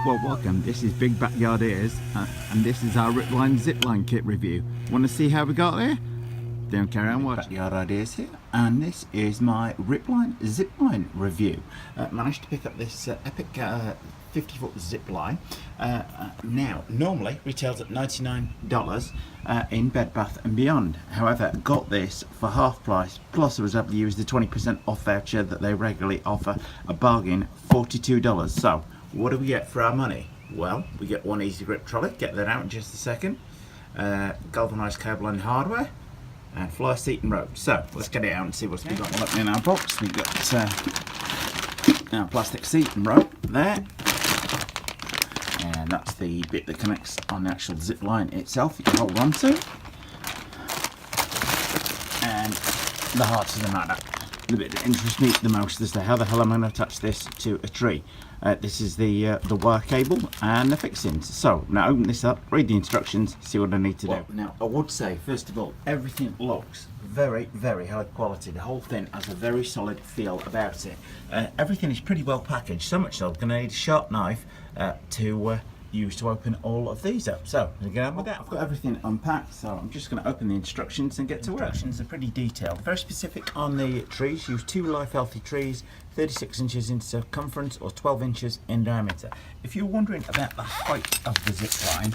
Well, welcome. This is Big Backyard Ears, and this is our Ripline Zipline kit review. Want to see how we got there? Don't carry on watching. Backyard Ideas here, and this is my Ripline Zipline review. Managed to pick up this epic 50-foot zipline. Now, normally retails at $99 in Bed Bath and Beyond. However, got this for half price. Plus, I was able to use the 20% off voucher that they regularly offer. A bargain, $42. So, what do we get for our money? Well, we get one easy grip trolley. Get that out in just a second. Galvanized cable and hardware, and fly seat and rope. So let's get it out and see what's we got in our box. We've got our plastic seat and rope there, and that's the bit that connects on the actual zip line itself that you hold on to, and the heart of the matter, the bit that interests me the most is how the hell am I going to attach this to a tree. This is the wire cable and the fixings. So now open this up, read the instructions, see what I need to do. Now I would say, first of all, everything looks very, very high quality. The whole thing has a very solid feel about it. Everything is pretty well packaged, so much so I'm going to need a sharp knife to use to open all of these up. So I'm going to get on with that. I've got everything unpacked, so I'm just going to open the instructions and get to work. Instructions are pretty detailed, very specific on the trees. Use 2 live healthy trees, 36 inches in circumference or 12 inches in diameter. If you're wondering about the height of the zip line,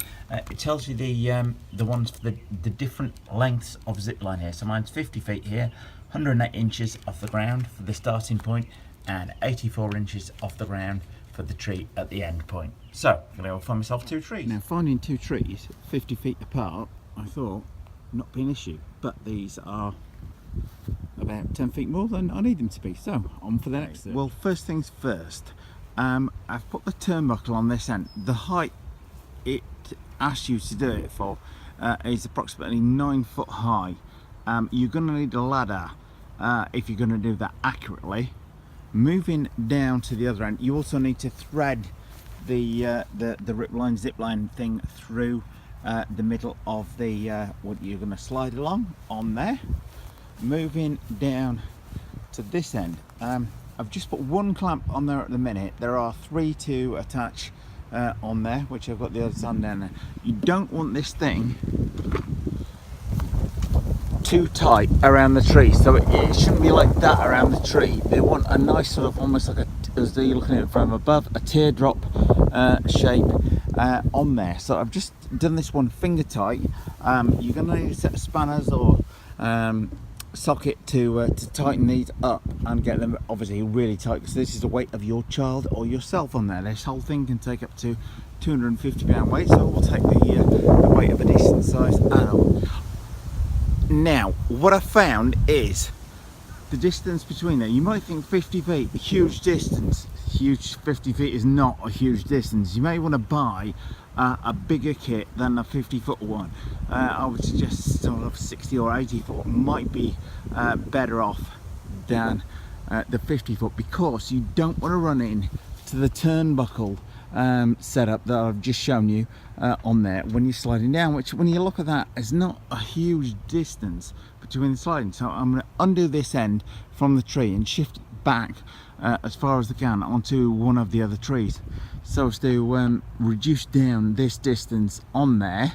it tells you the ones for the different lengths of zip line here. So mine's 50 feet here, 108 inches off the ground for the starting point, and 84 inches off the ground for the tree at the end point. So I'm going to go find myself 2 trees. Now, finding 2 trees 50 feet apart, I thought not be an issue, but these are about 10 feet more than I need them to be. So on for the next thing. Well, first things first, I've put the turnbuckle on this end. The height it asks you to do it for is approximately 9 foot high. You're going to need a ladder if you're going to do that accurately. Moving down to the other end, you also need to thread the Ripline Zipline thing through the middle of the what you're going to slide along on there. Moving down to this end, I've just put 1 clamp on there at the minute. There are 3 to attach on there, which I've got the other side down there. You don't want this thing too tight around the tree, so it shouldn't be like that around the tree. They want a nice sort of, almost like as you're looking at it from above, a teardrop shape on there. So I've just done this one finger tight. You're going to need a set of spanners or socket to tighten these up and get them obviously really tight, because this is the weight of your child or yourself on there. This whole thing can take up to 250 pound weight, so we'll take the weight of a decent sized animal. Now, what I found is the distance between there. You might think 50 feet, a huge distance. 50 feet is not a huge distance. You may want to buy a bigger kit than a 50-foot one. I would suggest sort of 60 or 80 foot might be better off than the 50-foot, because you don't want to run in to the turnbuckle setup that I've just shown you on there when you're sliding down, which when you look at that is not a huge distance between the sliding. So I'm going to undo this end from the tree and shift it back as far as I can onto one of the other trees, so as to reduce down this distance on there.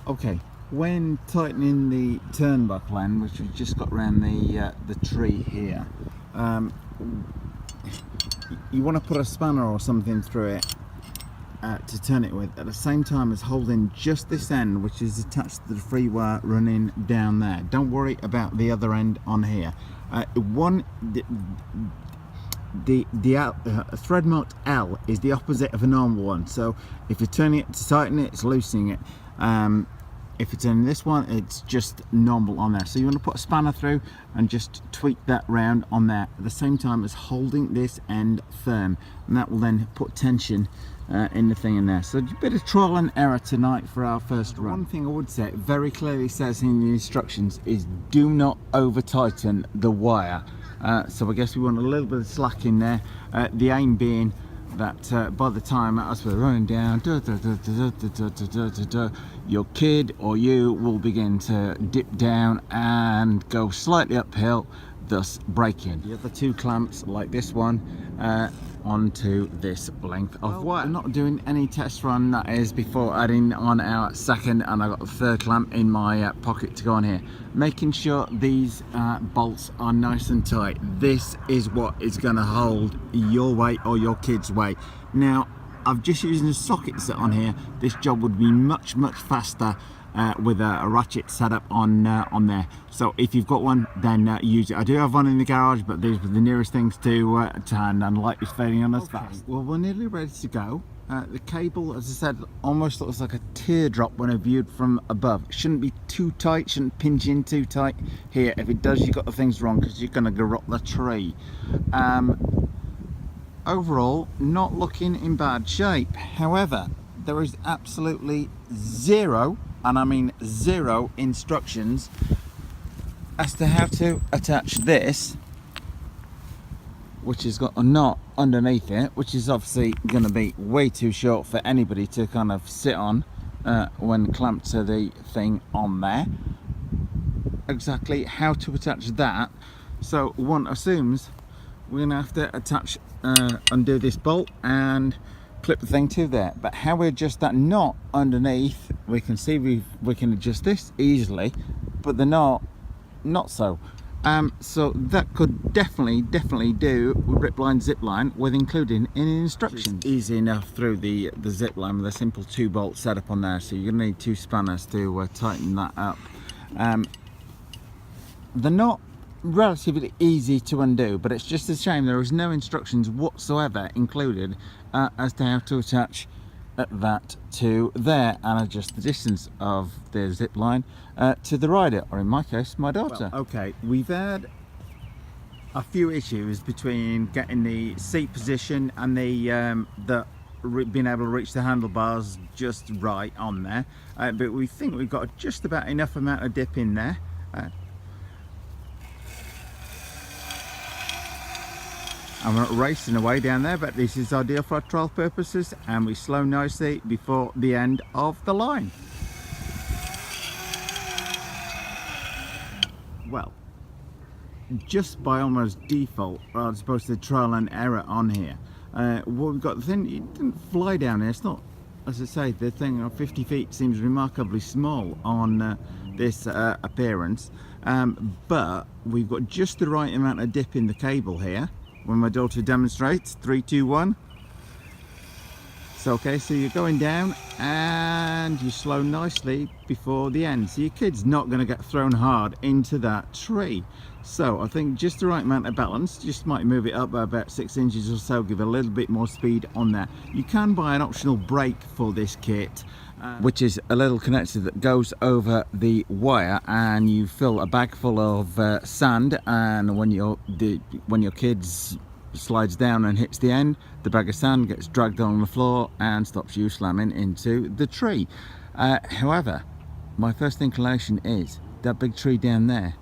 Okay, when tightening the turnbuckle end, which we've just got around the tree here, you want to put a spanner or something through it to turn it with, at the same time as holding just this end, which is attached to the free wire running down there. Don't worry about the other end on here. The thread marked L is the opposite of a normal one, so if you're turning it to tighten it, it's loosening it. If it's in this one, it's just normal on there. So you want to put a spanner through and just tweak that round on there at the same time as holding this end firm, and that will then put tension in the thing in there. So a bit of trial and error tonight for our first run. One thing I would say, it very clearly says in the instructions, is do not over tighten the wire. So I guess we want a little bit of slack in there. The aim being that by the time as we're running down, your kid or you will begin to dip down and go slightly uphill thus breaking. The other two clamps, like this one, onto this length of wire. I'm not doing any test run, that is before adding on our second, and I got the third clamp in my pocket to go on here, making sure these bolts are nice and tight. This is what is going to hold your weight or your kids' weight. Now I've just used the socket set on here. This job would be much faster with a ratchet setup on there. So if you've got one, then use it. I do have one in the garage, but these were the nearest things to hand, and light is fading on us fast. Well, we're nearly ready to go. The cable, as I said, almost looks like a teardrop when I viewed from above. It shouldn't be too tight, shouldn't pinch in too tight here. If it does, you've got the things wrong, because you're going to garrot the tree. Overall, not looking in bad shape. However, there is absolutely zero, and I mean zero, instructions as to how to attach this, which has got a knot underneath it, which is obviously going to be way too short for anybody to kind of sit on when clamped to the thing on there. Exactly how to attach that. So one assumes we're going to have to attach, undo this bolt and clip the thing to there. But how we adjust that knot underneath, we can see we can adjust this easily, but the knot, not so. So that could definitely do Ripline Zipline with including in instructions. Easy enough through the Zipline with a simple 2-bolt setup on there. So you're going to need 2 spanners to tighten that up. The knot, relatively easy to undo, but it's just a shame there is no instructions whatsoever included as to how to attach that to there and adjust the distance of the zip line to the rider, or in my case, my daughter. Well, okay, we've had a few issues between getting the seat position and the being able to reach the handlebars just right on there, but we think we've got just about enough amount of dip in there. And we're not racing away down there, but this is ideal for our trial purposes, and we slow nicely before the end of the line. Well, just by almost default, as opposed to trial and error on here, what we've got, the thing, it didn't fly down here. It's not, as I say, the thing on 50 feet seems remarkably small on this appearance, but we've got just the right amount of dip in the cable here. When my daughter demonstrates, 3, 2, 1. So okay, so you're going down and you slow nicely before the end, so your kid's not going to get thrown hard into that tree. So I think just the right amount of balance, just might move it up by about 6 inches or so, give it a little bit more speed on there. You can buy an optional brake for this kit, which is a little connector that goes over the wire, and you fill a bag full of sand, and when your kids slides down and hits the end, the bag of sand gets dragged on the floor and stops you slamming into the tree. However, my first inclination is that big tree down there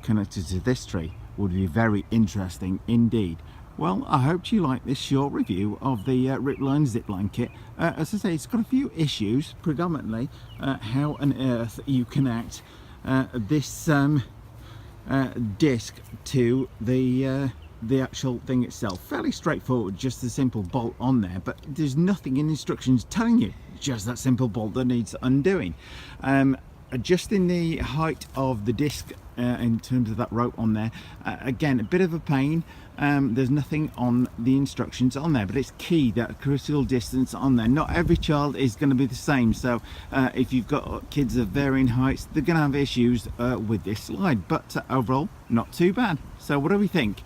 connected to this tree would be very interesting indeed. Well, I hope you like this short review of the Ripline Zipline kit. As I say, it's got a few issues, predominantly how on earth you connect this disc to the actual thing itself. Fairly straightforward, just a simple bolt on there, but there's nothing in instructions telling you just that simple bolt that needs undoing. Adjusting the height of the disc in terms of that rope on there, again, a bit of a pain. There's nothing on the instructions on there, but it's key that critical distance on there. Not every child is going to be the same, so if you've got kids of varying heights, they're going to have issues with this slide, but overall not too bad. So what do we think?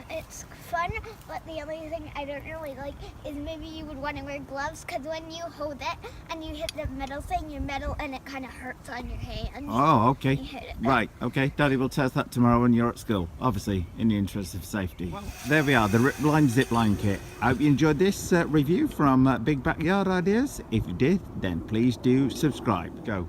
It's fun, but the only thing I don't really like is maybe you would want to wear gloves, because when you hold it and you hit the metal thing, your metal, and it kind of hurts on your hands. Oh, okay. Right, okay. Daddy will test that tomorrow when you're at school, obviously, in the interest of safety. Well, there we are, the Ripline Zipline kit. I hope you enjoyed this review from Big Backyard Ideas. If you did, then please do subscribe. Go.